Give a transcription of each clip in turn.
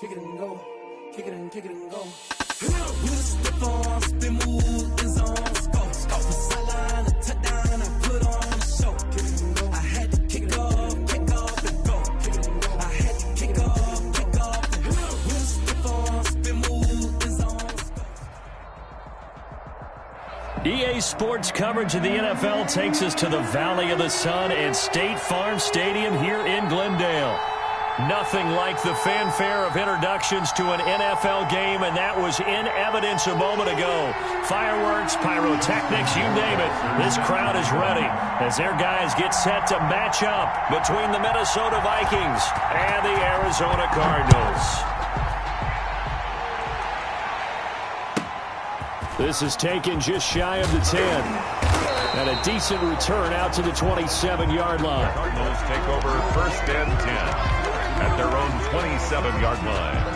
kick it and go, kick it and go. With a stiff arm, spin move, in zone, go. From sideline to touchdown, I put on a show. Kick it and go. I had to kick off and go. Kick it and go. I had to kick off and go. With a stiff arm, spin move, in zone, go. EA Sports coverage of the NFL takes us to the Valley of the Sun and State Farm Stadium here in Glendale. Nothing like the fanfare of introductions to an NFL game, and that was in evidence a moment ago. Fireworks, pyrotechnics, you name it. This crowd is ready as their guys get set to match up between the Minnesota Vikings and the Arizona Cardinals. This is taken just shy of the 10. And a decent return out to the 27-yard line. Cardinals take over first and 10 at their own 27-yard line.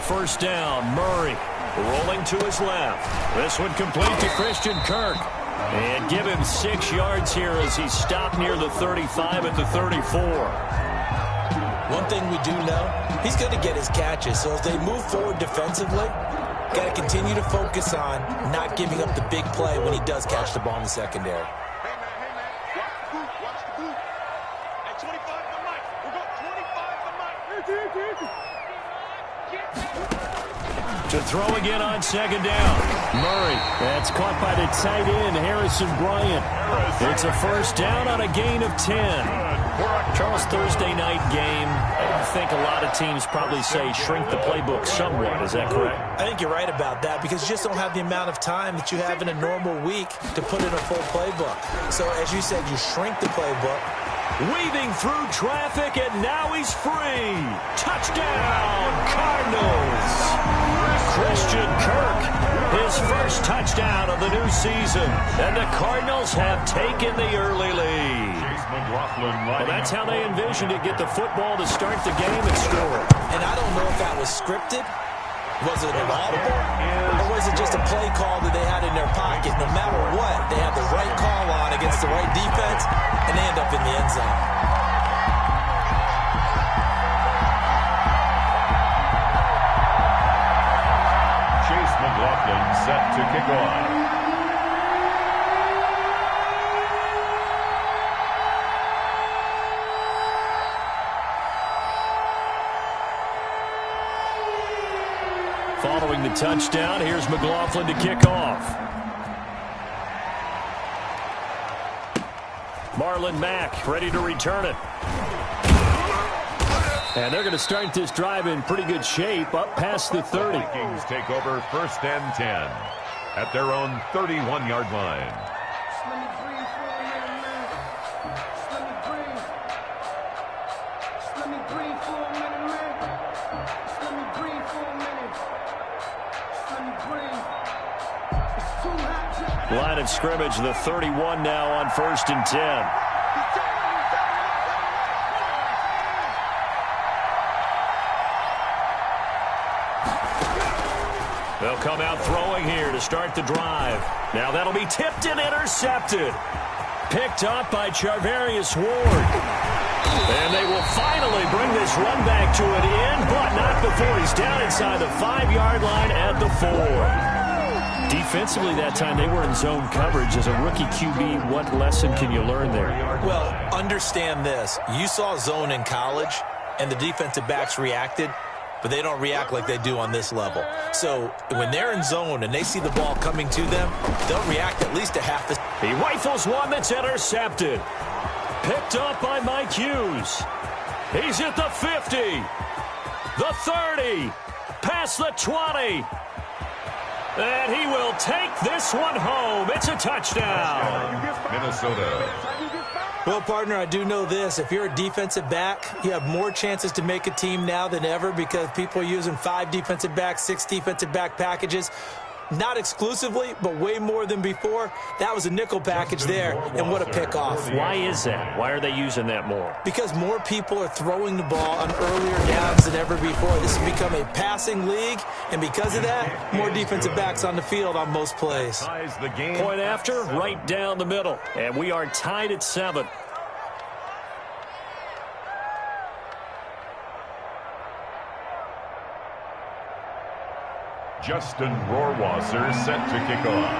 First down, Murray rolling to his left. This one complete to Christian Kirk. And give him 6 yards here as he stopped near the 35 at the 34. One thing we do know, he's going to get his catches. So as they move forward defensively, got to continue to focus on not giving up the big play when he does catch the ball in the secondary. To throw again on second down. Murray. That's caught by the tight end, Harrison Bryant. It's a first down on a gain of 10. Charles, Thursday night game, I think a lot of teams probably say shrink the playbook somewhat. Is that correct? I think you're right about that because you just don't have the amount of time that you have in a normal week to put in a full playbook. So as you said, you shrink the playbook. Weaving through traffic, and now he's free. Touchdown, Cardinals. Christian Kirk, his first touchdown of the new season. And the Cardinals have taken the early lead. Well, that's how they envisioned it, get the football to start the game and score. And I don't know if that was scripted. Was it an audible? Or was it just a play call that they had in their pocket? No matter what, they had the right call on against the right defense, and they end up in the end zone. Chase McLaughlin set to kick off. Following the touchdown, here's McLaughlin to kick off. Marlon Mack ready to return it. And they're going to start this drive in pretty good shape, up past the 30. The Vikings take over first and 10 at their own 31-yard line. Line of scrimmage, the 31 now on first and 10. They'll come out throwing here to start the drive. Now that'll be tipped and intercepted. Picked up by Charvarius Ward. And they will finally bring this run back to an end, but not before he's down inside the 5-yard line at the 4. Defensively that time, they were in zone coverage. As a rookie QB, what lesson can you learn there? Well, understand this. You saw zone in college, and the defensive backs reacted, but they don't react like they do on this level. So when they're in zone and they see the ball coming to them, they'll react at least a half the... He rifles one that's intercepted. Picked up by Mike Hughes. He's at the 50, the 30, past the 20. And he will take this one home. It's a touchdown. Minnesota. Well, partner, I do know this. If you're a defensive back, you have more chances to make a team now than ever because people are using 5 defensive backs, 6 defensive back packages. Not exclusively, but way more than before. That was a nickel package there, and what a pickoff. Why is that? Why are they using that more? Because more people are throwing the ball on earlier downs than ever before. This has become a passing league, and because of that, more defensive backs on the field on most plays. Point after, right down the middle, and we are tied at 7. Justin Rohrwasser set to kick off.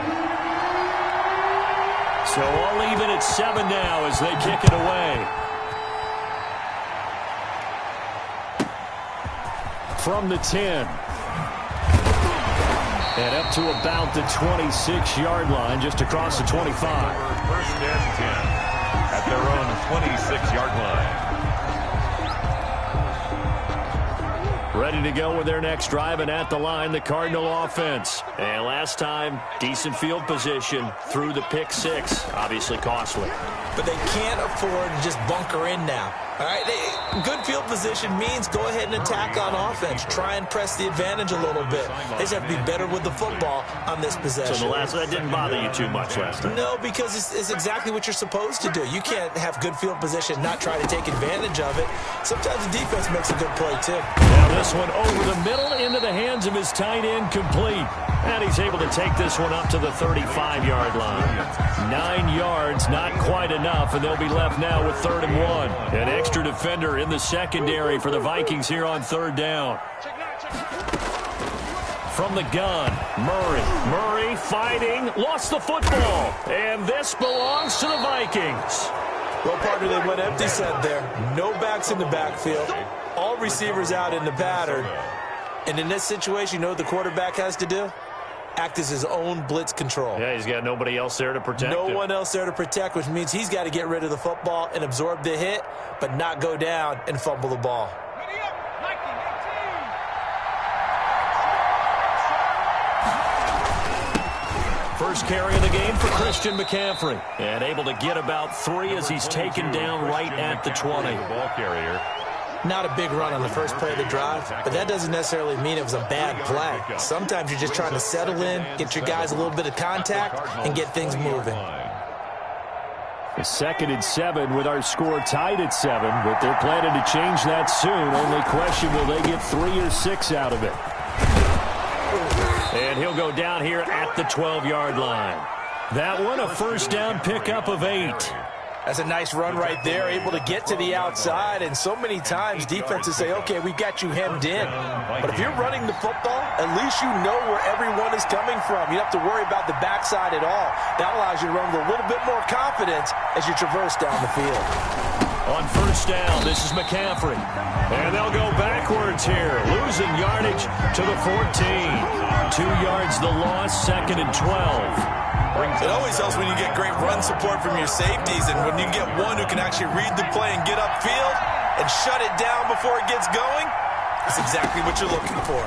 So all even at 7 now as they kick it away. From the 10. And up to about the 26-yard line, just across the 25. First and 10 at their own 26-yard line. Ready to go with their next drive, and at the line, the Cardinal offense. And last time, decent field position through the pick 6. Obviously costly. But they can't afford to just bunker in now. All right, good field position means go ahead and attack on offense. Try and press the advantage a little bit. They just have to be better with the football on this possession. So that didn't bother you too much last time? No, because it's exactly what you're supposed to do. You can't have good field position, not try to take advantage of it. Sometimes the defense makes a good play, too. Now this one over the middle into the hands of his tight end, complete. And he's able to take this one up to the 35-yard line. 9 yards, not quite enough, and they'll be left now with 3rd and 1. An extra defender in the secondary for the Vikings here on 3rd down. From the gun, Murray fighting, lost the football. And this belongs to the Vikings. Well, partner, they went empty set there. No backs in the backfield. All receivers out in the pattern. And in this situation, you know what the quarterback has to do? Act as his own blitz control. Yeah, he's got nobody else there to protect him. No one else there to protect, which means he's got to get rid of the football and absorb the hit, but not go down and fumble the ball. First carry of the game for Christian McCaffrey. And able to get about 3 as he's taken down right at the 20. Ball carrier. Not a big run on the first play of the drive, but that doesn't necessarily mean it was a bad play. Sometimes you're just trying to settle in, get your guys a little bit of contact, and get things moving. A 2nd and 7 with our score tied at 7, but they're planning to change that soon. Only question, will they get 3 or 6 out of it? And he'll go down here at the 12-yard line. That one, a first down pickup of 8. That's a nice run right there, able to get to the outside, and so many times defenses say, okay, we got you hemmed in. But if you're running the football, at least you know where everyone is coming from. You don't have to worry about the backside at all. That allows you to run with a little bit more confidence as you traverse down the field. On first down, this is McCaffrey. And they'll go backwards here, losing yardage to the 14. 2 yards the loss, 2nd and 12. It always helps when you get great run support from your safeties, and when you get one who can actually read the play and get upfield and shut it down before it gets going, that's exactly what you're looking for.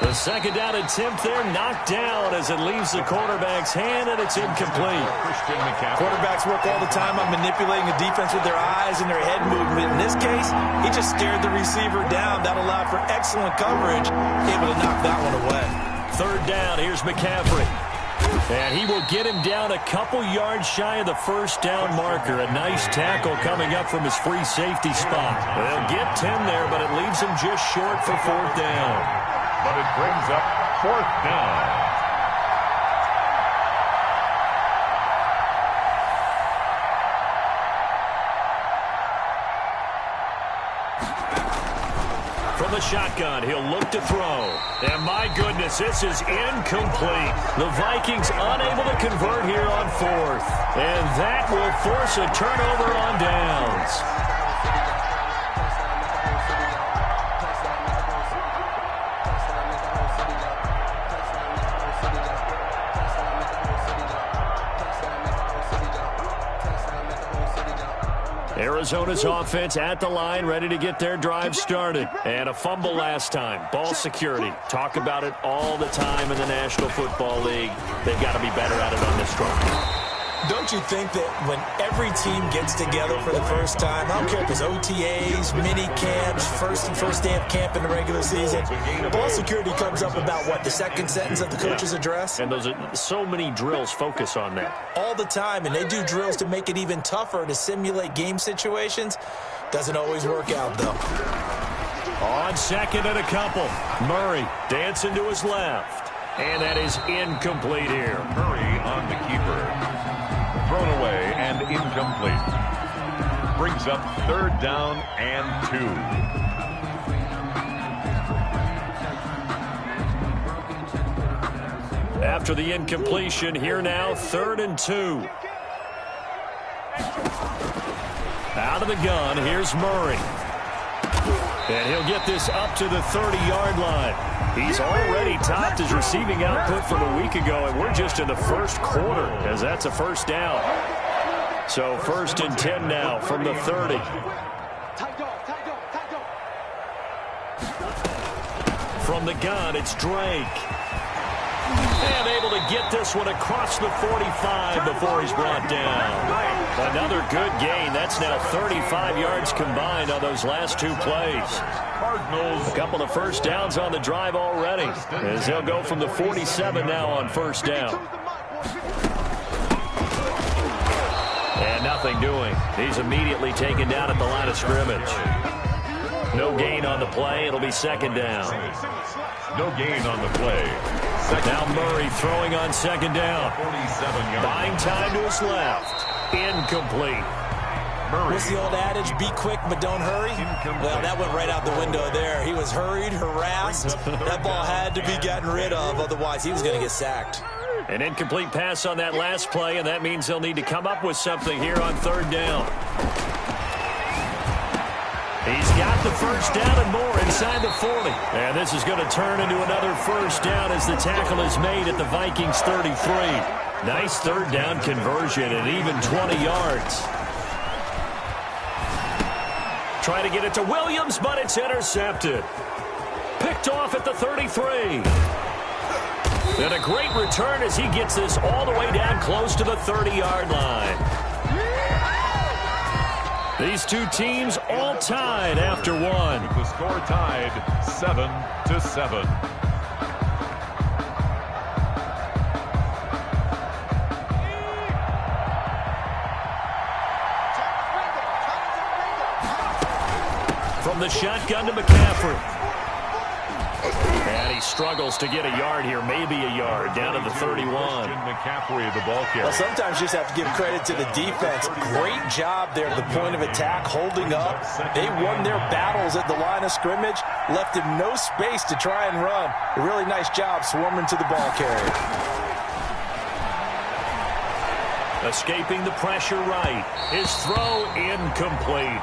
The 2nd down attempt there knocked down as it leaves the quarterback's hand, and it's incomplete. Quarterbacks work all the time on manipulating the defense with their eyes and their head movement. In this case, he just stared the receiver down. That allowed for excellent coverage, able to knock that one away. 3rd down, here's McCaffrey. And he will get him down a couple yards shy of the first down marker. A nice tackle coming up from his free safety spot. They'll get 10 there, but it leaves him just short for 4th down. But it brings up 4th down. From the shotgun, he'll look to throw. And my goodness, this is incomplete. The Vikings unable to convert here on 4th. And that will force a turnover on downs. Arizona's offense at the line, ready to get their drive started. And a fumble last time. Ball security. Talk about it all the time in the National Football League. They've got to be better at it on this drive. Don't you think that when every team gets together for the first time, I don't care if it's OTAs, mini camps, first day of camp in the regular season, ball security comes up about, what, the second sentence of the coach's address? And those are so many drills focus on that. All the time, and they do drills to make it even tougher to simulate game situations. Doesn't always work out, though. On second and a couple, Murray dancing to his left. And that is incomplete here. Murray on the keeper. Thrown away and incomplete. Brings up 3rd down and 2. After the incompletion, here now, 3rd and 2. Out of the gun, here's Murray. And he'll get this up to the 30-yard line. He's already topped his receiving output from a week ago, and we're just in the first quarter, as that's a first down. So 1st and 10 now from the 30. From the gun, it's Drake. And able to get this one across the 45 before he's brought down. Another good gain. That's now 35 yards combined on those last 2 plays. Cardinals. A couple of first downs on the drive already, as they'll go from the 47 now on 1st down. And nothing doing. He's immediately taken down at the line of scrimmage. No gain on the play. It'll be 2nd down. No gain on the play. Now Murray throwing on 2nd down. 47 yards. Buying time to his left. Incomplete. Murray. What's the old adage? Be quick, but don't hurry? Well, that went right out the window there. He was hurried, harassed. That ball had to be gotten rid of. Otherwise, he was going to get sacked. An incomplete pass on that last play, and that means they'll need to come up with something here on 3rd down. He's got the first down and more inside the 40. And this is going to turn into another first down as the tackle is made at the Vikings 33. Nice 3rd down conversion at even 20 yards. Try to get it to Williams, but it's intercepted. Picked off at the 33. And a great return as he gets this all the way down close to the 30-yard line. These two teams all tied after one. The score tied 7-7. From the shotgun to McCaffrey. And he struggles to get a yard here, maybe a yard, down to the 31. McCaffrey, the ball carrier. Well, sometimes you just have to give credit to the defense. Great job there at the point of attack, holding up. They won their battles at the line of scrimmage, left him no space to try and run. A really nice job swarming to the ball carrier. Escaping the pressure right. His throw incomplete.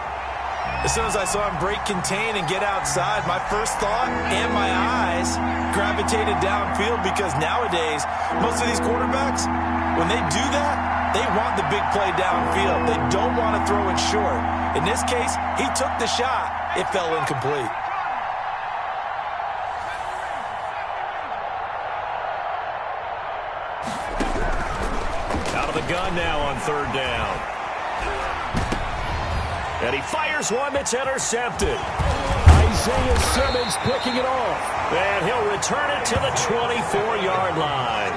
As soon as I saw him break contain and get outside, my first thought and my eyes gravitated downfield, because nowadays, most of these quarterbacks, when they do that, they want the big play downfield. They don't want to throw it short. In this case, he took the shot. It fell incomplete. Out of the gun now on 3rd down. And he fires one that's intercepted. Isaiah Simmons picking it off. And he'll return it to the 24-yard line.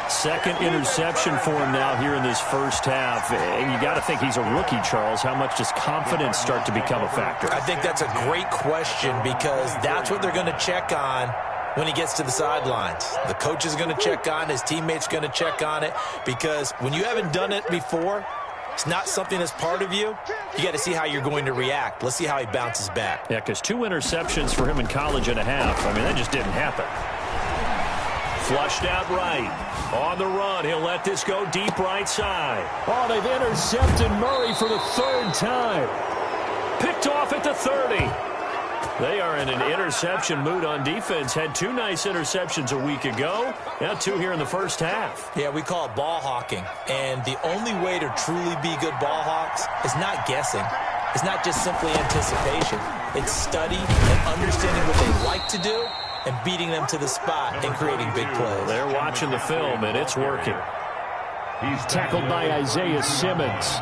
Second interception for him now here in this first half. And you got to think he's a rookie, Charles. How much does confidence start to become a factor? I think that's a great question, because that's what they're going to check on when he gets to the sidelines. The coach is going to check on it. His teammates going to check on it, because when you haven't done it before, it's not something that's part of you. You got to see how you're going to react. Let's see how he bounces back. Yeah, because 2 interceptions for him in college and a half. I mean, that just didn't happen. Flushed out right. On the run, he'll let this go deep right side. Oh, they've intercepted Murray for the 3rd time. Picked off at the 30. They are in an interception mood on defense. Had 2 nice interceptions a week ago. Now 2 here in the first half. Yeah, we call it ball hawking. And the only way to truly be good ball hawks is not guessing. It's not just simply anticipation. It's study and understanding what they like to do and beating them to the spot and creating big plays. They're watching the film, and it's working. He's tackled by Isaiah Simmons.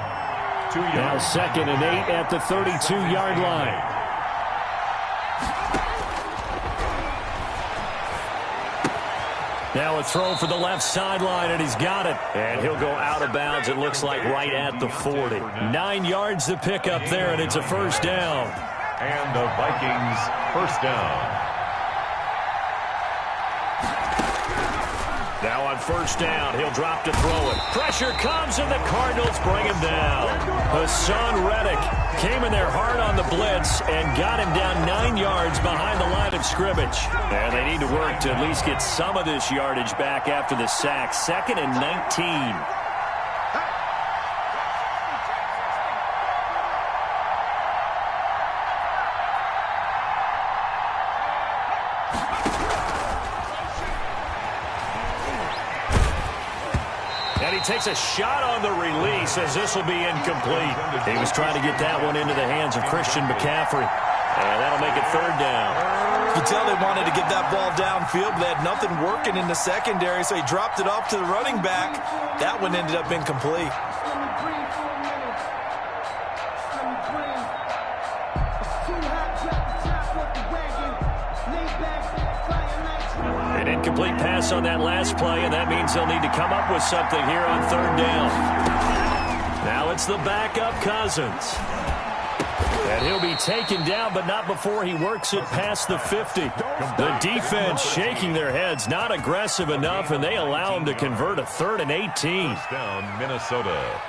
Now 2nd and 8 at the 32-yard line. Now a throw for the left sideline, and he's got it. And he'll go out of bounds, it looks like, right at the 40. 9 yards to pick up there, and it's a first down. And the Vikings first down. Now on first down, he'll drop to throw it. Pressure comes, and the Cardinals bring him down. Hassan Reddick came in there hard on the blitz and got him down 9 yards behind the line of scrimmage. And they need to work to at least get some of this yardage back after the sack. 2nd and 19. Takes a shot on the release as this will be incomplete. He was trying to get that one into the hands of Christian McCaffrey. And that'll make it 3rd down. You can tell they wanted to get that ball downfield, but they had nothing working in the secondary, so he dropped it off to the running back. That one ended up incomplete. An incomplete pass on that last play, and that means they'll need to come up with something here on 3rd down. Now it's the backup Cousins. And he'll be taken down, but not before he works it past the 50. The defense shaking their heads, not aggressive enough, and they allow him to convert a 3rd and 18. First down, Minnesota.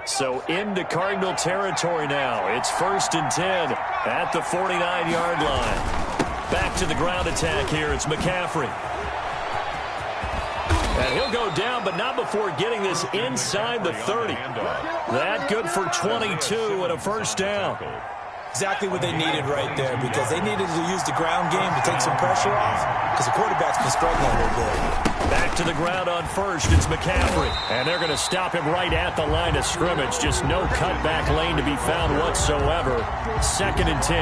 So into Cardinal territory now. It's 1st and 10 at the 49-yard line. Back to the ground attack here. It's McCaffrey. And he'll go down, but not before getting this inside the 30. That good for 22 and a first down. Exactly what they needed right there, because they needed to use the ground game to take some pressure off, because the quarterback's been struggling a little bit. Back to the ground on first, it's McCaffrey. And they're going to stop him right at the line of scrimmage. Just no cutback lane to be found whatsoever. 2nd and 10.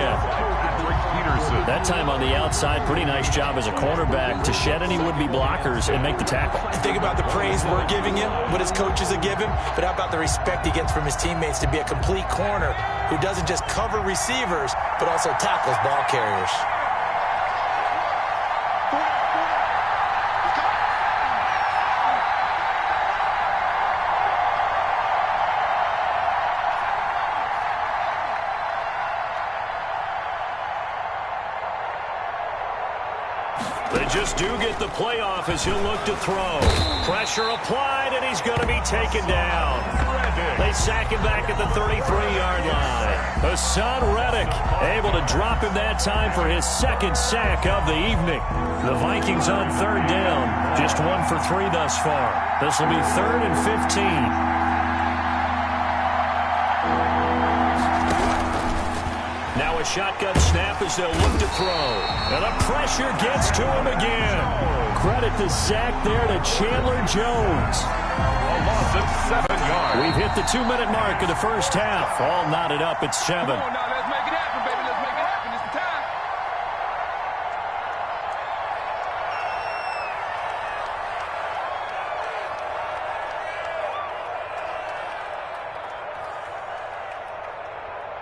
That time on the outside, pretty nice job as a cornerback to shed any would-be blockers and make the tackle. Think about the praise we're giving him, what his coaches are giving, but how about the respect he gets from his teammates to be a complete corner who doesn't just cover receivers, but also tackles ball carriers. They just do get the playoff as he'll look to throw. Pressure applied, and he's going to be taken down. They sack him back at the 33-yard line. Hassan Reddick able to drop him that time for his 2nd sack of the evening. The Vikings on 3rd down. Just 1 for 3 thus far. This will be 3rd and 15. Now a shotgun snap as they'll look to throw. And the pressure gets to him again. Credit the sack there to Chandler Jones. A loss of 7 yards. We've hit the 2-minute mark of the first half. All knotted up at 7. Come on now, let's make it happen, baby. Let's make it happen. It's the time.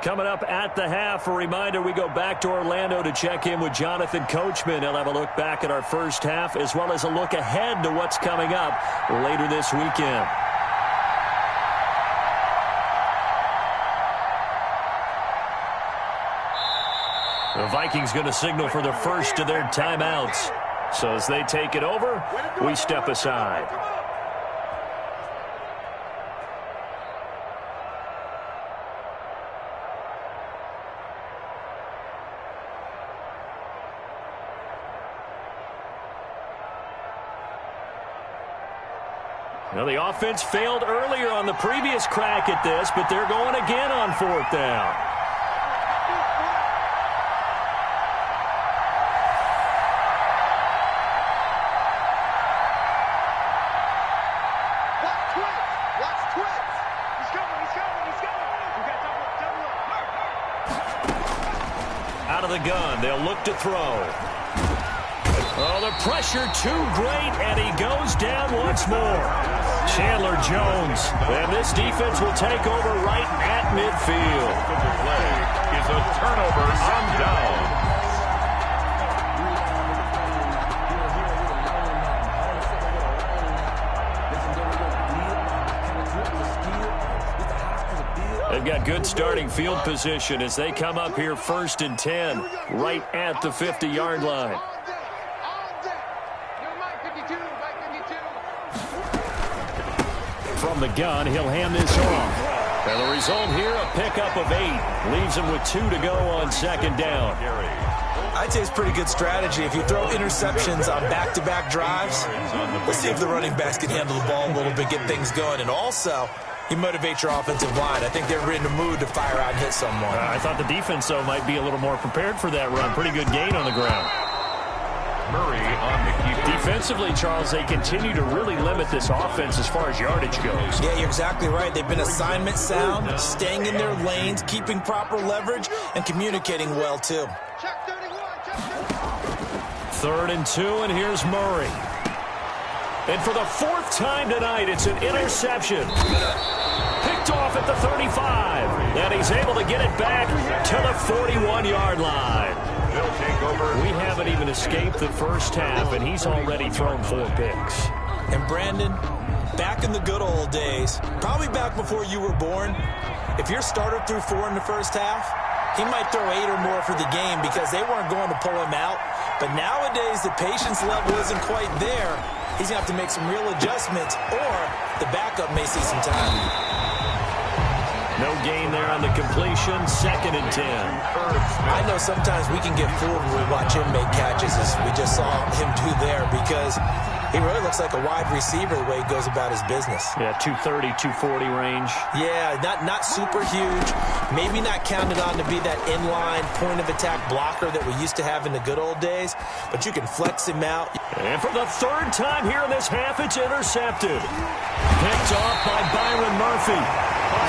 Coming up at the half, a reminder, we go back to Orlando to check in with Jonathan Coachman. He'll have a look back at our first half as well as a look ahead to what's coming up later this weekend. The Vikings going to signal for the first of their timeouts. So as they take it over, we step aside. Well, the offense failed earlier on the previous crack at this, but they're going again on 4th down. Watch twitch. He's coming. We got double up. Out of the gun, they'll look to throw. Oh, the pressure too great, and he goes down once more. Chandler Jones, and this defense will take over right at midfield. The play is a turnover on down. They've got good starting field position as they come up here 1st and 10, right at the 50-yard line. From the gun, he'll hand this off. And the result here, a pickup of 8. Leaves him with 2 to go on 2nd down. I'd say it's pretty good strategy. If you throw interceptions on back-to-back drives, let's see if the running backs can handle the ball a little bit, get things going. And also, you motivate your offensive line. I think they're in the mood to fire out and hit someone. I thought the defense, though, might be a little more prepared for that run. Pretty good gain on the ground. Murray on the keeper. Defensively, Charles, they continue to really limit this offense as far as yardage goes. Yeah, you're exactly right. They've been assignment sound, staying in their lanes, keeping proper leverage, and communicating well, too. 3rd and 2, and here's Murray. And for the 4th time tonight, it's an interception. Picked off at the 35. And he's able to get it back to the 41-yard line. They'll take over. We haven't even escaped the first half, and he's already thrown 4 picks. And Brandon, back in the good old days, probably back before you were born, if your starter threw 4 in the first half, he might throw 8 or more for the game because they weren't going to pull him out. But nowadays, the patience level isn't quite there. He's going to have to make some real adjustments, or the backup may see some time. No gain there on the completion, 2nd and 10. I know sometimes we can get fooled when we watch him make catches, as we just saw him do there, because he really looks like a wide receiver the way he goes about his business. Yeah, 230, 240 range. Yeah, not super huge. Maybe not counted on to be that inline point-of-attack blocker that we used to have in the good old days, but you can flex him out. And for the 3rd time here in this half, it's intercepted. Picked off by Byron Murphy.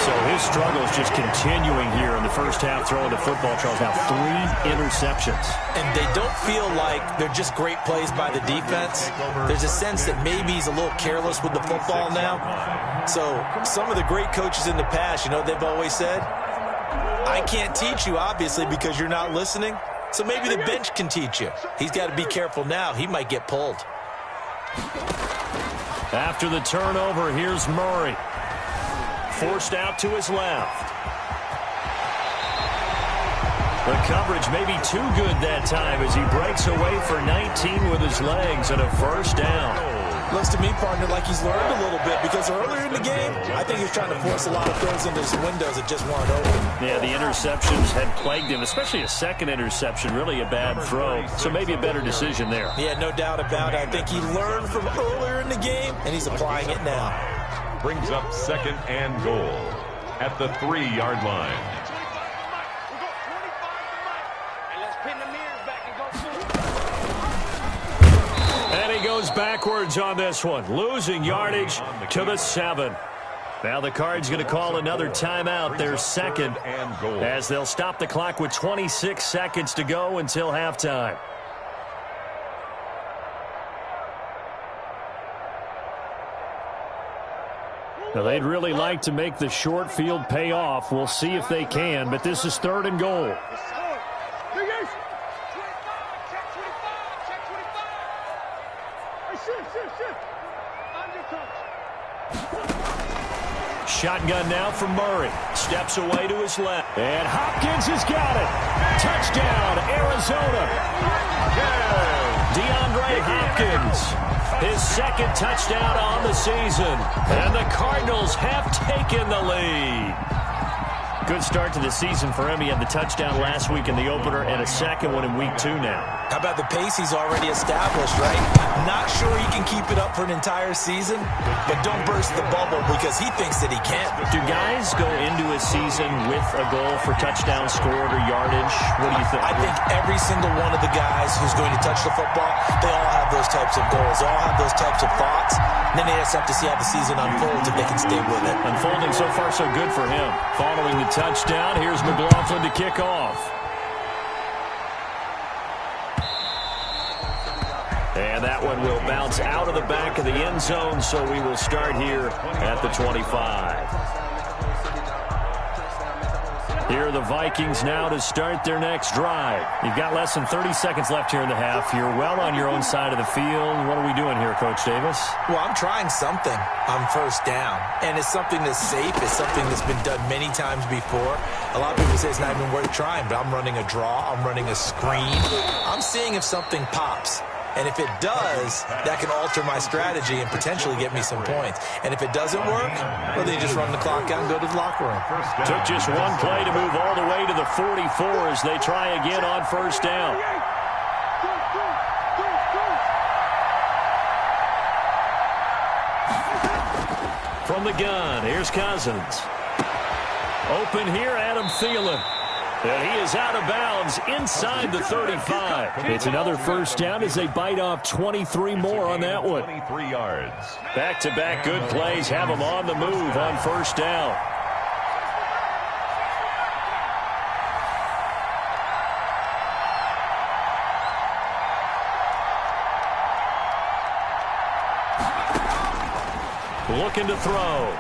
So his struggles just continuing here in the first half throwing the football, Charles. Now 3 interceptions. And they don't feel like they're just great plays by the defense. There's a sense that maybe he's a little careless with the football now. So some of the great coaches in the past, you know, they've always said, I can't teach you, obviously, because you're not listening. So maybe the bench can teach you. He's got to be careful now. He might get pulled. After the turnover, here's Murray. Forced out to his left. The coverage may be too good that time as he breaks away for 19 with his legs and a 1st down. Looks to me, partner, like he's learned a little bit, because earlier in the game, I think he was trying to force a lot of throws into some windows that just weren't open. Yeah, the interceptions had plagued him, especially a 2nd interception, really a bad throw. So maybe a better decision there. Yeah, no doubt about it. I think he learned from earlier in the game, and he's applying it now. Brings up 2nd and goal at the 3-yard line. And he goes backwards on this one, losing yardage to the 7. Now the Cards going to call another timeout, their 2nd, and goal, as they'll stop the clock with 26 seconds to go until halftime. Now, they'd really like to make the short field pay off. We'll see if they can, but this is 3rd and goal. Shotgun now from Murray. Steps away to his left. And Hopkins has got it. Touchdown, Arizona. DeAndre Hopkins. His 2nd touchdown on the season. And the Cardinals have taken the lead. Good start to the season for him. He had the touchdown last week in the opener and a second one in week 2 now. How about the pace he's already established, right? Not sure he can keep it up for an entire season, but don't burst the bubble because he thinks that he can. Do guys go into a season with a goal for touchdown scored or yardage? What do you think? I think every single one of the guys who's going to touch the football, they all have those types of goals. They all have those types of thoughts. And then they just have to see how the season unfolds if they can stay with it. Unfolding so far so good for him. Following the touchdown, here's McLaughlin to kick off. And that one will bounce out of the back of the end zone, so we will start here at the 25. Here are the Vikings now to start their next drive. You've got less than 30 seconds left here in the half. You're well on your own side of the field. What are we doing here, Coach Davis? Well, I'm trying something on first down, and it's something that's safe. It's something that's been done many times before. A lot of people say it's not even worth trying, but I'm running a draw. I'm running a screen. I'm seeing if something pops. And if it does, that can alter my strategy and potentially get me some points. And if it doesn't work, well, then you just run the clock out and go to the locker room. Took just one play to move all the way to the 44 as they try again on first down. From the gun, here's Cousins. Open here, Adam Thielen. And he is out of bounds inside the 35. It's another first down as they bite off 23 more on that one. 23 yards. Back-to-back good plays have them on the move on first down. Looking to throw.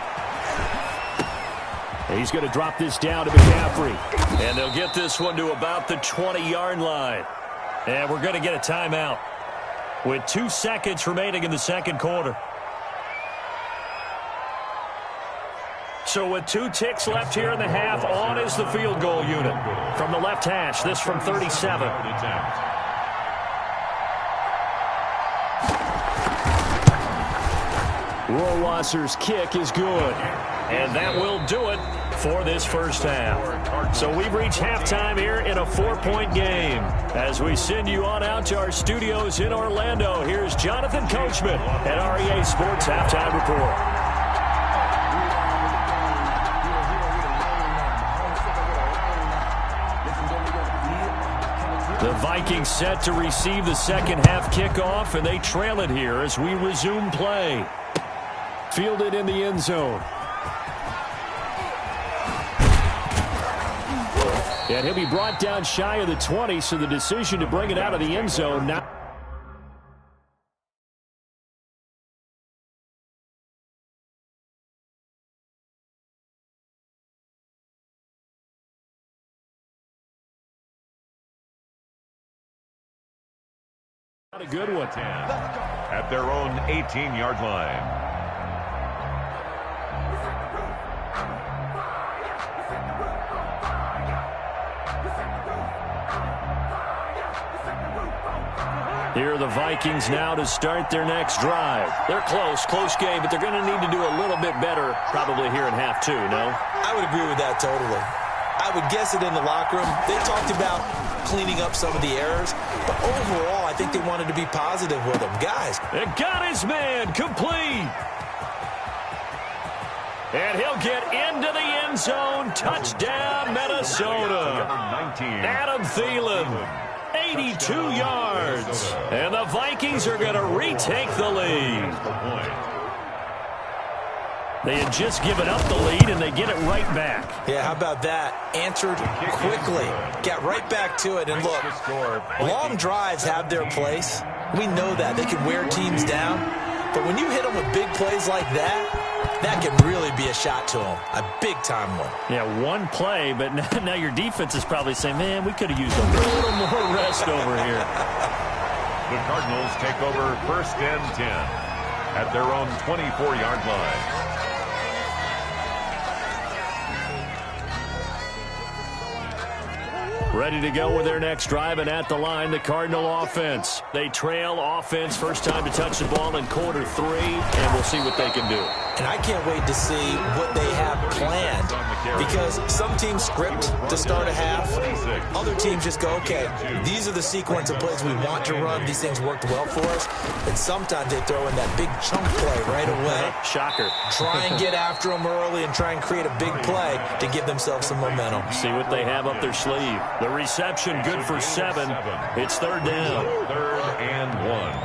He's going to drop this down to McCaffrey. And they'll get this one to about the 20-yard line. And we're going to get a timeout with 2 seconds remaining in the second quarter. So with 2 ticks left here in the half, on is the field goal unit. From the left hash, this from 37. Rohrwasser's kick is good. And that will do it for this first half. So we've reached halftime here in a 4-point game. As we send you on out to our studios in Orlando, here's Jonathan Coachman at REA Sports Halftime Report. The Vikings set to receive the second half kickoff, and they trail it here as we resume play. Fielded in the end zone. And he'll be brought down shy of the 20, so the decision to bring it out of the end zone now. Not a good one. At their own 18-yard line. Here are the Vikings now to start their next drive. They're close game, but they're going to need to do a little bit better probably here in half 2, no? I would agree with that totally. I would guess it in the locker room. They talked about cleaning up some of the errors, but overall, I think they wanted to be positive with them. Guys. It got his man complete. And he'll get into the end zone. Touchdown, Minnesota. Adam Thielen. 82 yards. And the Vikings are going to retake the lead. They had just given up the lead, and they get it right back. Yeah, how about that? Answered quickly. Got right back to it. And look, long drives have their place. We know that. They can wear teams down. But when you hit them with big plays like that, that can really be a shot to them. A big-time one. Yeah, one play, but now your defense is probably saying, man, we could have used a little more rest over here. The Cardinals take over first and 10 at their own 24-yard line. Ready to go with their next drive, and at the line, the Cardinal offense. They trail offense, first time to touch the ball in quarter 3, and we'll see what they can do. and I can't wait to see what they have planned, because some teams script to start a half. Other teams just go, okay, these are the sequence of plays we want to run. These things worked well for us. And sometimes they throw in that big chunk play right away. Shocker. Try and get after them early and try and create a big play to give themselves some momentum. See what they have up their sleeve. The reception good for 7. It's third down. 3rd and 1.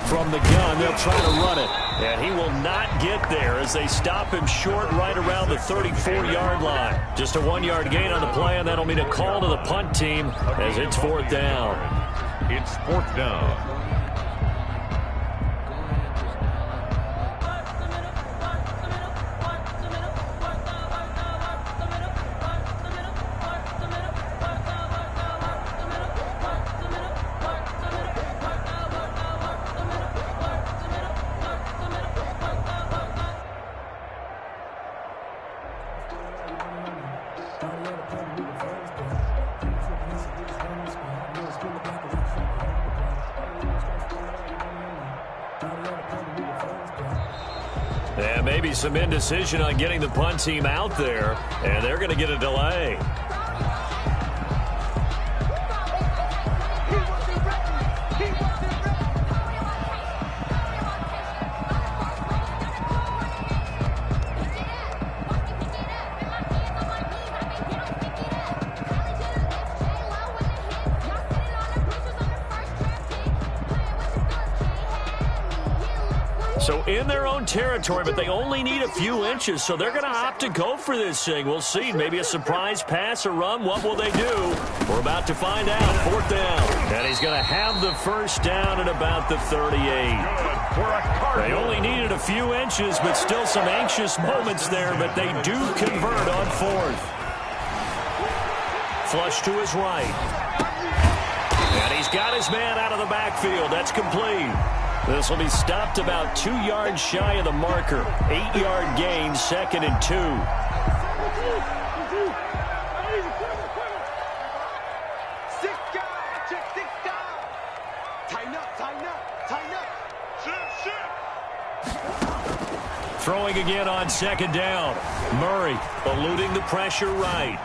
From the gun, they'll try to run it. And he will not get there as they stop him short right around the 34-yard line. Just a 1-yard gain on the play, and that'll mean a call to the punt team as it's 4th down. It's 4th down. And maybe some indecision on getting the punt team out there, and they're going to get a delay. So in their own territory, but they only need a few inches, so they're going to opt to go for this thing. We'll see. Maybe a surprise pass or run. What will they do? We're about to find out. 4th down. And he's going to have the first down at about the 38. They only needed a few inches, but still some anxious moments there, but they do convert on 4th. Flush to his right. And he's got his man out of the backfield. That's complete. This will be stopped about 2 yards shy of the marker. 8-yard gain, 2nd and 2. Throwing again on 2nd down. Murray eluding the pressure right.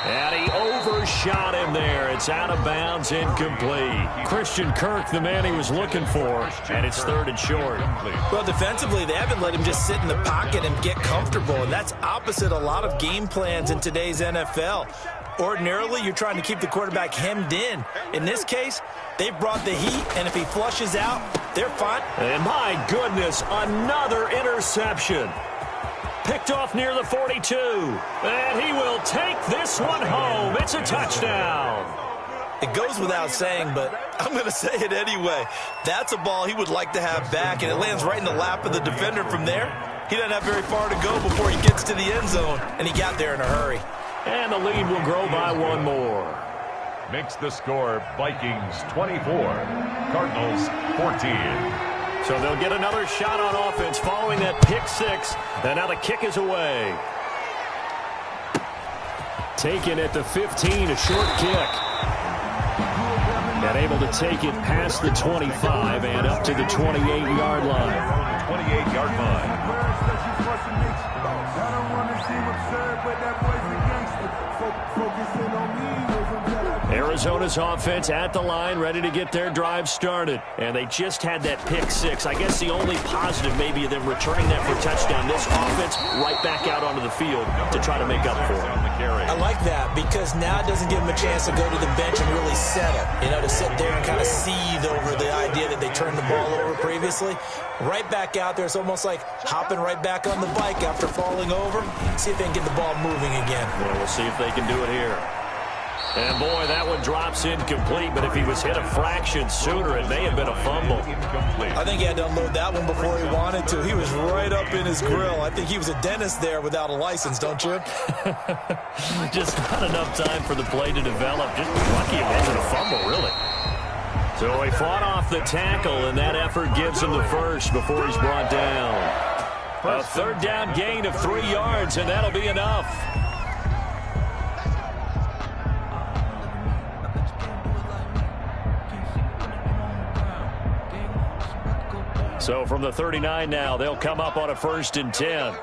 And he overshot him there. It's out of bounds, incomplete. Christian Kirk, the man he was looking for, and it's 3rd and short. Well, defensively, they haven't let him just sit in the pocket and get comfortable, and that's opposite a lot of game plans in today's NFL. Ordinarily, you're trying to keep the quarterback hemmed in. In this case, they brought the heat, and if he flushes out, they're fine. And my goodness, another interception. Picked off near the 42. And he will take this one home. It's a touchdown. It goes without saying, but I'm going to say it anyway. That's a ball he would like to have back, and it lands right in the lap of the defender from there. He doesn't have very far to go before he gets to the end zone, and he got there in a hurry. And the lead will grow by 1 more. Makes the score Vikings 24, Cardinals 14. So they'll get another shot on offense following that pick 6. And now the kick is away. Taken at the 15, a short kick. And able to take it past the 25 and up to the 28-yard line. 28-yard line. Arizona's offense at the line, ready to get their drive started. And they just had that pick 6. I guess the only positive maybe of them returning that for a touchdown. This offense right back out onto the field to try to make up for it. I like that because now it doesn't give them a chance to go to the bench and really settle. You know, to sit there and kind of seethe over the idea that they turned the ball over previously. Right back out there. It's almost like hopping right back on the bike after falling over. See if they can get the ball moving again. Well, we'll see if they can do it here. And, boy, that one drops incomplete, but if he was hit a fraction sooner, it may have been a fumble. I think he had to unload that one before he wanted to. He was right up in his grill. I think he was a dentist there without a license, don't you? Just not enough time for the play to develop. Just lucky it wasn't a fumble, really. So he fought off the tackle, and that effort gives him the first before he's brought down. A 3rd down gain of 3 yards, and that'll be enough. So from the 39 now, they'll come up on a 1st and 10. Hey,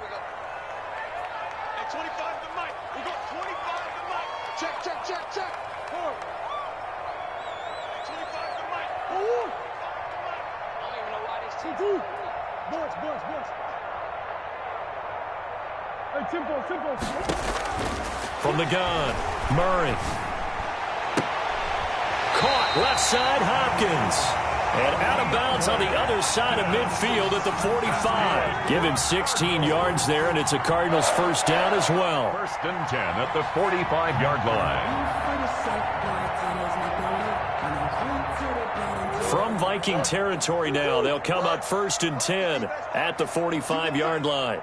25 to Mike. We got 25 to Mike. Check, check, check, check. Forward. 25 to Mike. Forward. I don't even know why this team. Boys. Hey, tempo. From the gun, Murray. Caught left side, Hopkins. And out of bounds on the other side of midfield at the 45. Give him 16 yards there, and it's a Cardinals 1st down as well. 1st and 10 at the 45-yard line. From Viking territory now, they'll come up 1st and 10 at the 45-yard line.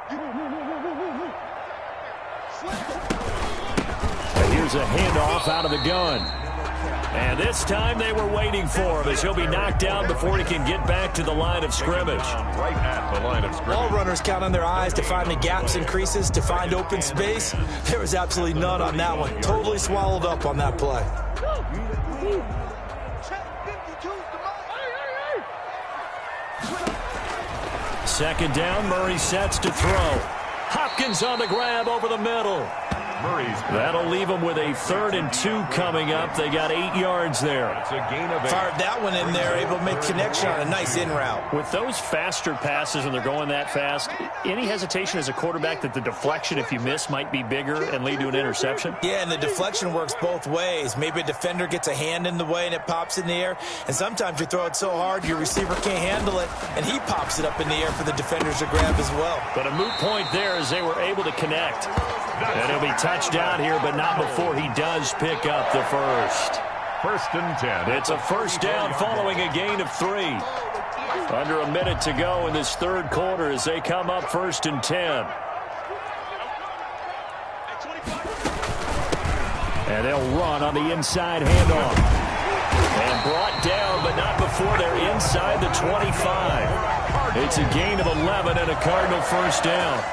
And here's a handoff out of the gun. And this time they were waiting for him as he'll be knocked down before he can get back to the line of scrimmage. Right at the line of scrimmage. All runners count on their eyes to find the gaps and creases, to find open space. There was absolutely none on that one. Totally swallowed up on that play. Second down, Murray sets to throw. Hopkins on the grab over the middle. That'll leave them with a 3rd and 2 coming up. They got 8 yards there. It's a gain of 8. Fired that one in there, able to make connection on a nice in route. With those faster passes and they're going that fast, any hesitation as a quarterback that the deflection, if you miss, might be bigger and lead to an interception? Yeah, and the deflection works both ways. Maybe a defender gets a hand in the way and it pops in the air. And sometimes you throw it so hard your receiver can't handle it, and he pops it up in the air for the defenders to grab as well. But a moot point there as they were able to connect. And he'll be touchdown here, but not before he does pick up the first. 1st and 10. It's a 1st down following a gain of 3. Under a minute to go in this 3rd quarter as they come up 1st and 10. And they'll run on the inside handoff. And brought down, but not before they're inside the 25. It's a gain of 11 and a Cardinal 1st down.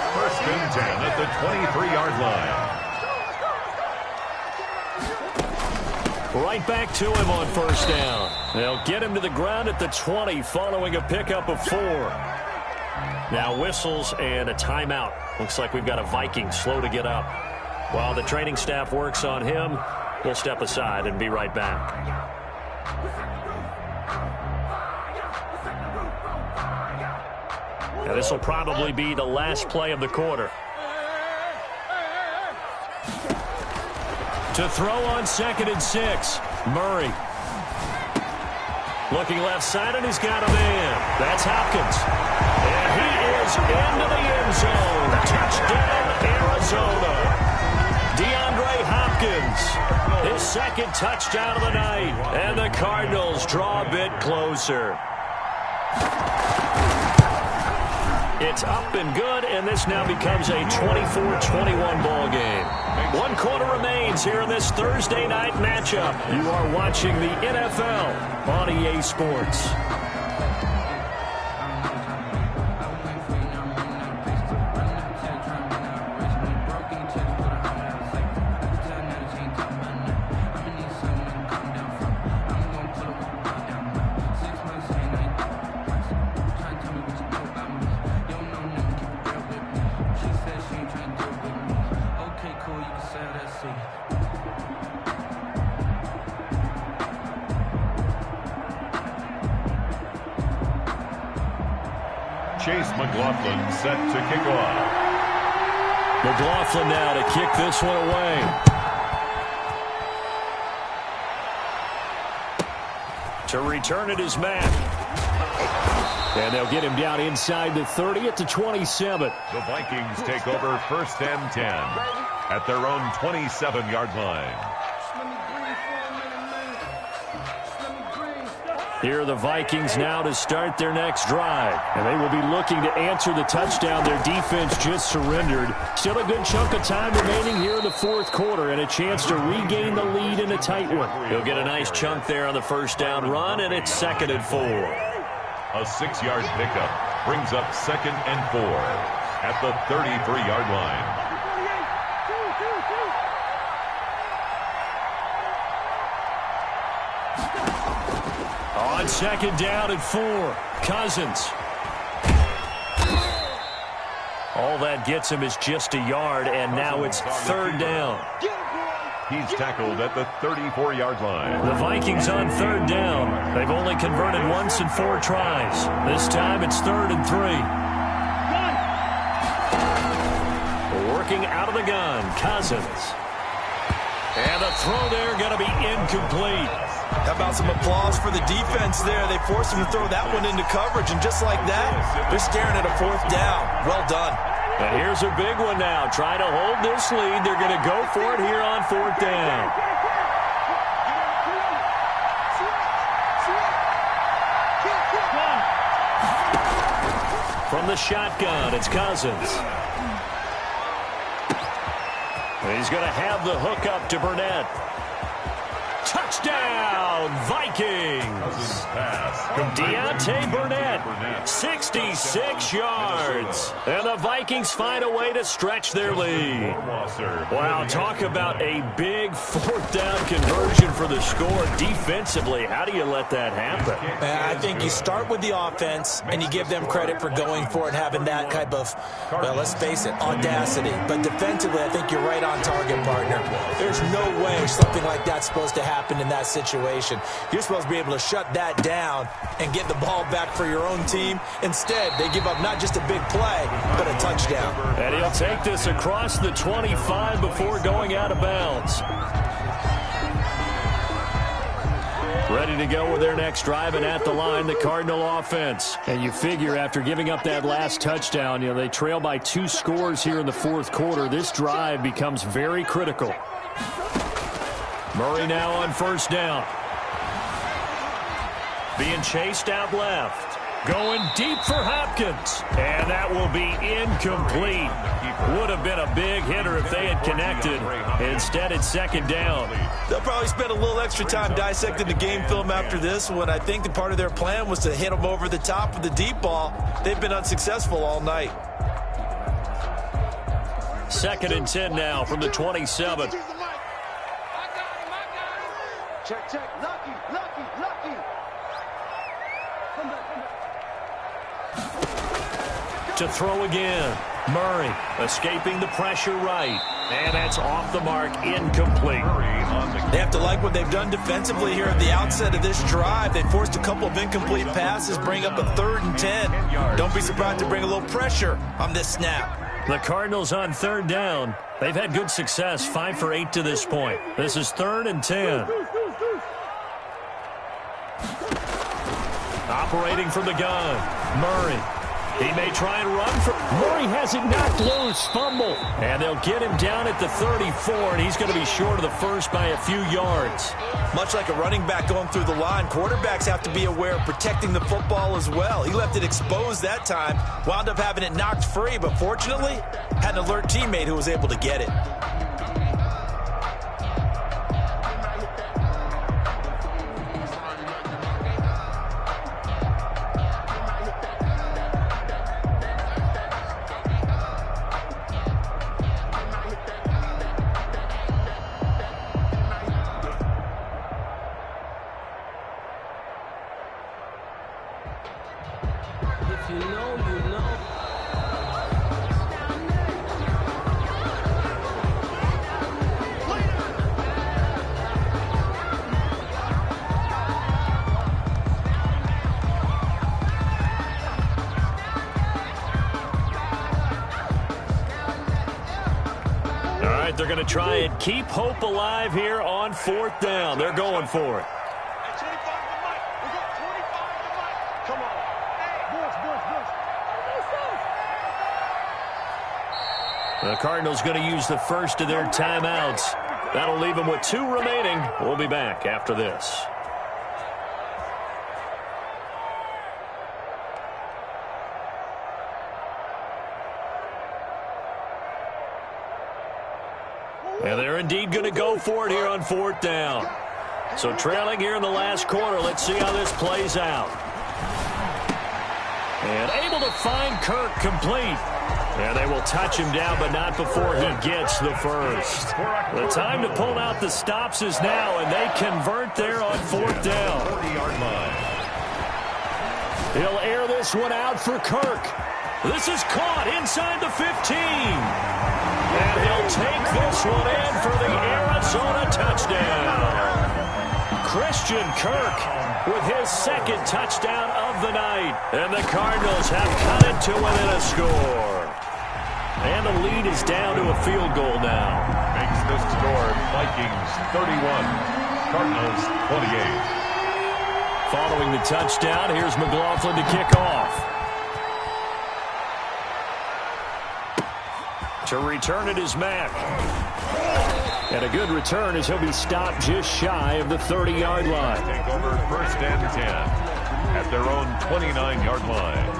1st and 10 at the 23-yard line. Right back to him on 1st down. They'll get him to the ground at the 20 following a pickup of 4. Now whistles and a timeout. Looks like we've got a Viking slow to get up. While the training staff works on him, we'll step aside and be right back. Now this will probably be the last play of the quarter. To throw on 2nd and 6, Murray. Looking left side, and he's got a man. That's Hopkins. And he is into the end zone. Touchdown, Arizona. DeAndre Hopkins, his 2nd touchdown of the night. And the Cardinals draw a bit closer. It's up and good, and this now becomes a 24-21 ball game. 1 quarter remains here in this Thursday night matchup. You are watching the NFL on EA Sports. Chase McLaughlin set to kick off. McLaughlin now to kick this one away. To return it is Matt. And they'll get him down inside the 30 at the 27. The Vikings take over 1st and 10 at their own 27-yard line. Here are the Vikings now to start their next drive. And they will be looking to answer the touchdown their defense just surrendered. Still a good chunk of time remaining here in the 4th quarter and a chance to regain the lead in a tight one. He'll get a nice chunk there on the 1st down run, and it's 2nd and 4. A 6-yard pickup brings up 2nd and 4 at the 33-yard line. second down and 4. Cousins. All that gets him is just a yard, and now it's third down. He's tackled at the 34-yard line. The Vikings on third down. They've only converted once in 4 tries. This time it's 3rd and 3. Working out of the gun, Cousins. And the throw there going to be incomplete. How about some applause for the defense there? They forced him to throw that one into coverage, and just like that, they're staring at a 4th down. Well done. And here's a big one now. Trying to hold this lead. They're going to go for it here on 4th down. From the shotgun, it's Cousins. He's going to have the hook up to Burnett. Touchdown, Vikings! Deontay Burnett, 66 yards. And the Vikings find a way to stretch their lead. Wow, talk about a big 4th down conversion for the score. Defensively, how do you let that happen? I think you start with the offense, and you give them credit for going for it, having that type of, well, let's face it, audacity. But defensively, I think you're right on target, partner. There's no way something like that's supposed to happen in that situation. You're supposed to be able to shut that down and get the ball back for your own team. Instead, they give up not just a big play, but a touchdown. And he'll take this across the 25 before going out of bounds. Ready to go with their next drive, and at the line, the Cardinal offense. And you figure after giving up that last touchdown, they trail by 2 scores here in the 4th quarter. This drive becomes very critical. Murray now on 1st down. Being chased out left. Going deep for Hopkins. And that will be incomplete. Would have been a big hitter if they had connected. Instead, it's 2nd down. They'll probably spend a little extra time dissecting the game film after this one. I think the part of their plan was to hit them over the top with the deep ball. They've been unsuccessful all night. 2nd and 10 now from the 27. Check, check. Lucky, lucky, lucky. Come back, come back. To throw again. Murray escaping the pressure right. And that's off the mark, incomplete. They have to like what they've done defensively here at the outset of this drive. They forced a couple of incomplete passes, bring up a 3rd and 10. Don't be surprised to bring a little pressure on this snap. The Cardinals on 3rd down. They've had good success, 5 for 8 to this point. This is 3rd and 10. Operating from the gun, Murray. He may try and run for... Murray has it knocked loose, fumble. And they'll get him down at the 34, and he's going to be short of the first by a few yards. Much like a running back going through the line, quarterbacks have to be aware of protecting the football as well. He left it exposed that time, wound up having it knocked free, but fortunately, had an alert teammate who was able to get it. They're going to try and keep hope alive here on 4th down. They're going for it. Hey, 25 to Mike. We got 25 to Mike. Come on. Hey, The Cardinals going to use the first of their timeouts. That'll leave them with 2 remaining. We'll be back after this. And they're indeed going to go for it here on 4th down. So trailing here in the last quarter, let's see how this plays out. And able to find Kirk complete. And they will touch him down, but not before he gets the first. The time to pull out the stops is now, and they convert there on 4th down. 40-yard line. He'll air this one out for Kirk. This is caught inside the 15. And he'll take this one in for the Arizona touchdown. Christian Kirk with his second touchdown of the night. And the Cardinals have cut it to within a score. And the lead is down to a field goal now. Makes the score Vikings 31, Cardinals 28. Following the touchdown, here's McLaughlin to kick off. To return it is Mack. And a good return as he'll be stopped just shy of the 30-yard line. Take over 1st and 10 at their own 29-yard line.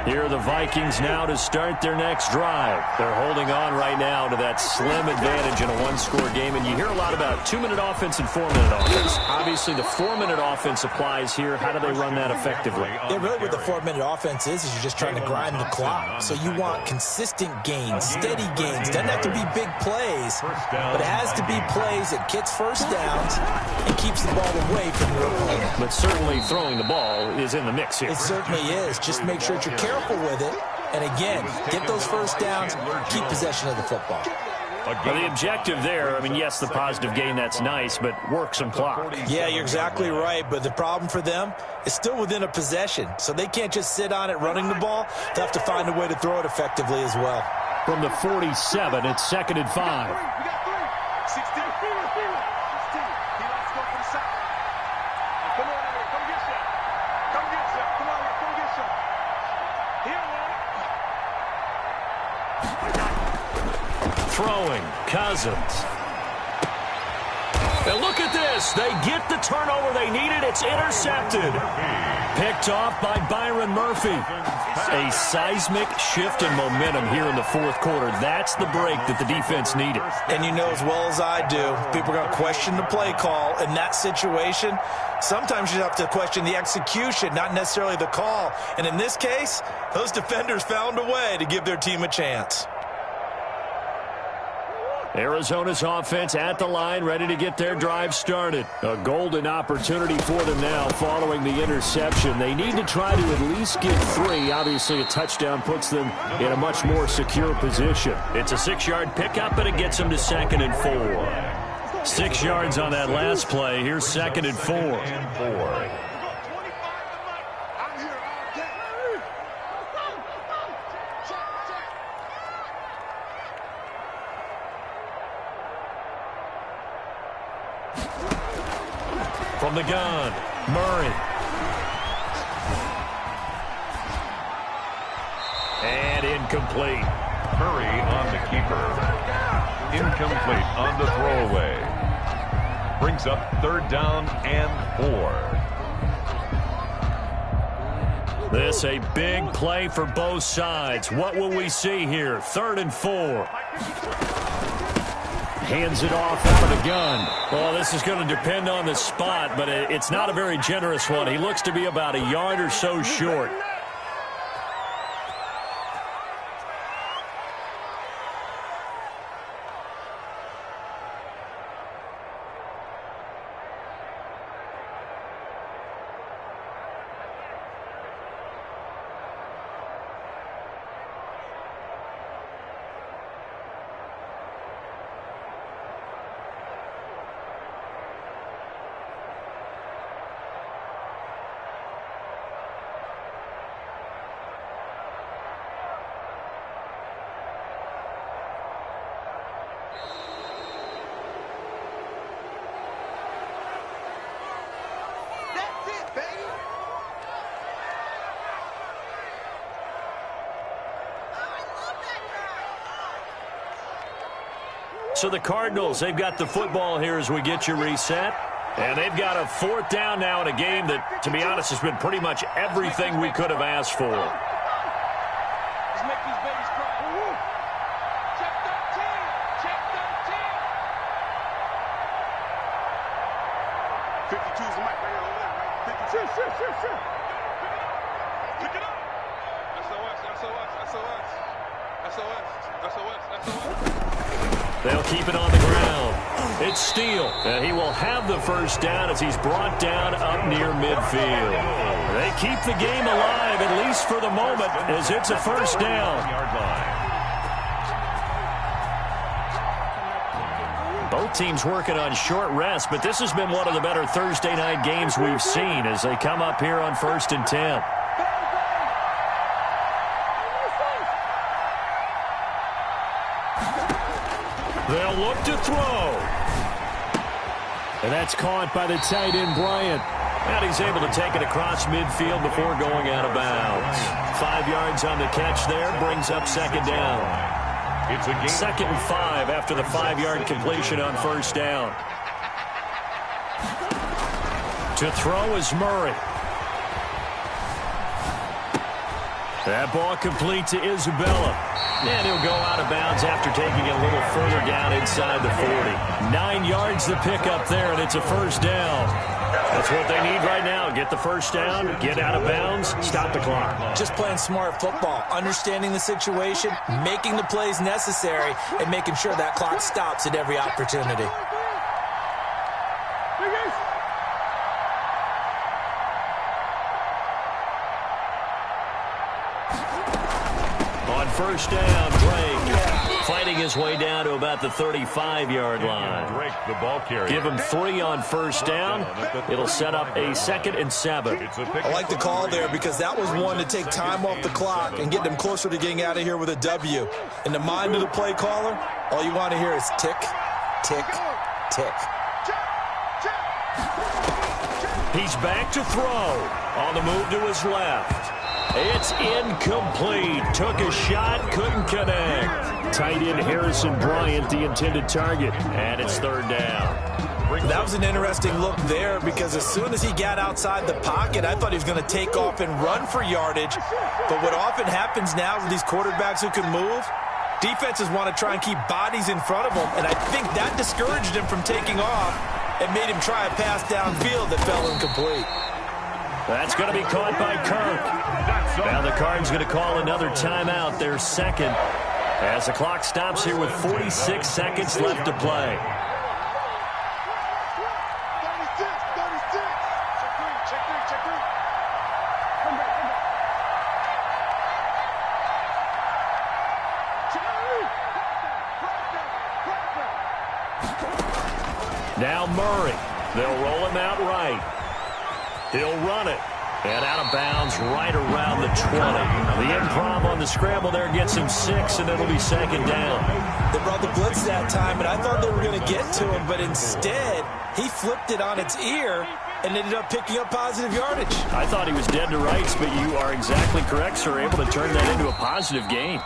Here are the Vikings now to start their next drive. They're holding on right now to that slim advantage in a one-score game. And you hear a lot about 2-minute offense and 4-minute offense. Obviously, the 4-minute offense applies here. How do they run that effectively? Yeah, really what the 4-minute offense is you're just trying to grind the clock. So you want consistent gains, steady gains. Doesn't have to be big plays, but it has to be plays that gets first downs and keeps the ball away from your opponent. But certainly throwing the ball is in the mix here. It certainly is. Just make sure that you're careful with it. And again, get those first downs, keep possession of the football. Well, the objective there, I mean, yes, the positive gain, that's nice, but work some clock. Yeah, you're exactly right, but the problem for them is still within a possession, so they can't just sit on it running the ball. They have to find a way to throw it effectively as well. From the 47, it's 2nd and 5. We got 3. 16. 16. He likes to go for the sack. Come on, Eric. Come get some. Come get some. Come on, Eric. Come get some. Here, Throwing, Cousins. And look at this. They get the turnover they needed. It's intercepted. Picked off by Byron Murphy. A seismic shift in momentum here in the fourth quarter. That's the break that the defense needed. And you know as well as I do, people are going to question the play call in that situation. Sometimes you have to question the execution, not necessarily the call. And in this case, those defenders found a way to give their team a chance. Arizona's offense at the line, ready to get their drive started. A golden opportunity for them now following the interception. They need to try to at least get 3. Obviously, a touchdown puts them in a much more secure position. It's a 6-yard pickup, and it gets them to 2nd and 4. 6 yards on that last play. Here's 2nd and 4. From the gun, Murray. And incomplete. Murray on the keeper. Incomplete on the throwaway. Brings up 3rd down and 4. This a big play for both sides. What will we see here? 3rd and 4. Hands it off out of the gun. Well, this is going to depend on the spot, but it's not a very generous one. He looks to be about a yard or so short. So the Cardinals, they've got the football here as we get you reset. And they've got a 4th down now in a game that, to be honest, has been pretty much everything we could have asked for. Let's make these babies cry. Woo-hoo. Check 13. Check 13. 52 is the mic right here over there, right? 52. Sure. Pick it up. That's so us. They'll keep it on the ground. It's Steele, and he will have the first down as he's brought down up near midfield. They keep the game alive, at least for the moment, as it's a first down. Both teams working on short rest, but this has been one of the better Thursday night games we've seen as they come up here on 1st and 10. They'll look to throw. And that's caught by the tight end, Bryant. And he's able to take it across midfield before going out of bounds. 5 yards on the catch there, brings up second down. It's a game. 2nd and 5 after the 5-yard completion on first down. To throw is Murray. That ball complete to Isabella. And he'll go out of bounds after taking it a little further down inside the 40. 9 yards the pickup there, and it's a first down. That's what they need right now. Get the first down, get out of bounds, stop the clock. Just playing smart football, understanding the situation, making the plays necessary, and making sure that clock stops at every opportunity. On first down, Drake fighting his way down to about the 35-yard line. Drake, the ball carrier. Give him 3 on first down. It'll set up a 2nd and 7. I like the call there because that was one to take time off the clock and get them closer to getting out of here with a W. In the mind of the play caller, all you want to hear is tick, tick, tick. He's back to throw. On the move to his left. It's incomplete. Took a shot, couldn't connect. Tight end Harrison Bryant, the intended target. And it's 3rd down. That was an interesting look there because as soon as he got outside the pocket, I thought he was going to take off and run for yardage. But what often happens now with these quarterbacks who can move, defenses want to try and keep bodies in front of them. And I think that discouraged him from taking off and made him try a pass downfield that fell incomplete. That's going to be caught by Kirk. Now the Cards going to call another timeout, their 2nd, as the clock stops here with 46 seconds left to play. Now Murray. They'll roll him out right. He'll run it. And out of bounds right around the 20. The improv on the scramble there gets him 6, and it'll be 2nd down. They brought the blitz that time, and I thought they were going to get to him, but instead, he flipped it on its ear and ended up picking up positive yardage. I thought he was dead to rights, but you are exactly correct, sir. Able to turn that into a positive gain.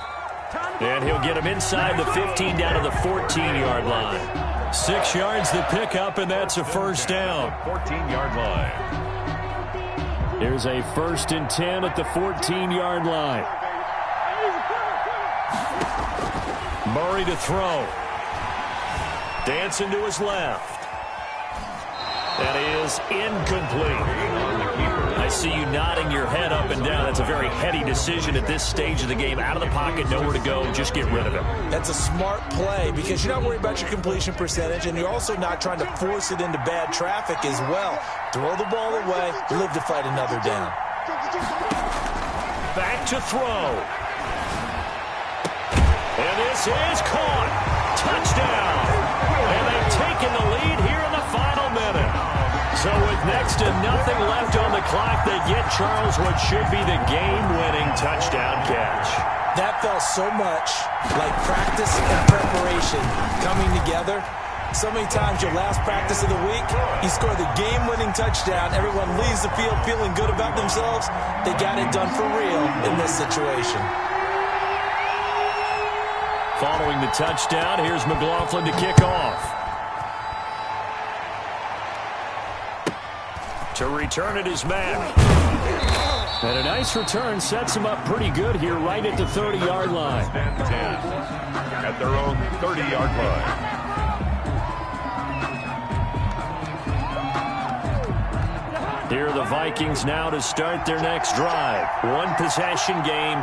And he'll get him inside the 15 down to the 14-yard line. 6 yards the pickup, and that's a first down. 14-yard line. Here's a 1st and 10 at the 14-yard line. Murray to throw. Dancing to his left. That is incomplete. I see you nodding your head up and down. That's a very heady decision at this stage of the game. Out of the pocket, nowhere to go. Just get rid of it. That's a smart play because you're not worried about your completion percentage, and you're also not trying to force it into bad traffic as well. Throw the ball away, live to fight another down. Back to throw. And this is caught. Touchdown. And they've taken the lead here in the final minute. So with next to nothing left on the clock, they get Charles what should be the game-winning touchdown catch. That felt so much like practice and preparation coming together. So many times your last practice of the week, you score the game-winning touchdown. Everyone leaves the field feeling good about themselves. They got it done for real in this situation. Following the touchdown, here's McLaughlin to kick off. To return it is Mack. And a nice return sets him up pretty good here right at the 30-yard line. At their own 30-yard line. Here are the Vikings now to start their next drive. One possession game.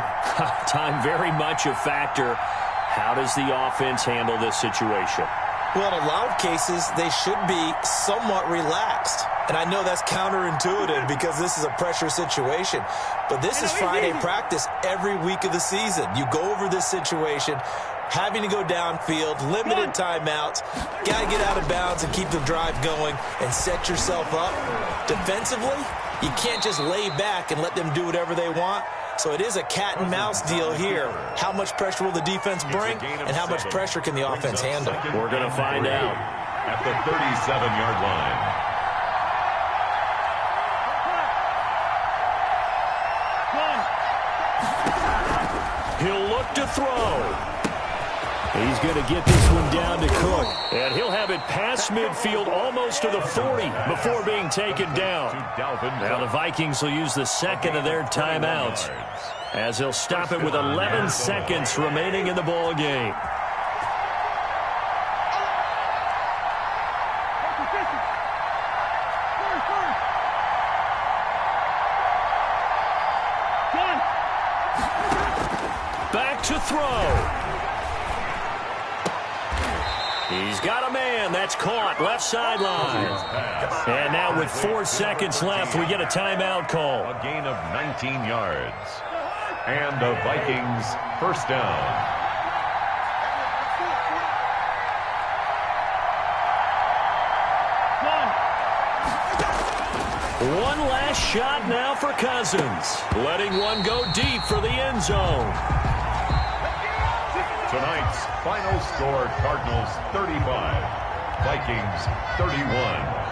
Time very much a factor. How does the offense handle this situation? Well, in a lot of cases, they should be somewhat relaxed. And I know that's counterintuitive because this is a pressure situation. But this is Friday practice every week of the season. You go over this situation, having to go downfield, limited timeouts, got to get out of bounds and keep the drive going and set yourself up. Defensively, you can't just lay back and let them do whatever they want. So it is a cat and mouse deal here. How much pressure will the defense bring, and how much pressure can the offense handle? We're going to find out. At the 37-yard line. He'll look to throw. He's going to get this one down to Cook. And he'll have it past midfield almost to the 40 before being taken down. Now the Vikings will use the second of their timeouts as they'll stop it with 11 seconds remaining in the ball game. Back to throw. He's got a man. That's caught. Left sideline. And now with 4 seconds left, we get a timeout call. A gain of 19 yards. And the Vikings first down. One last shot now for Cousins. Letting one go deep for the end zone. Tonight's final score, Cardinals 35, Vikings 31.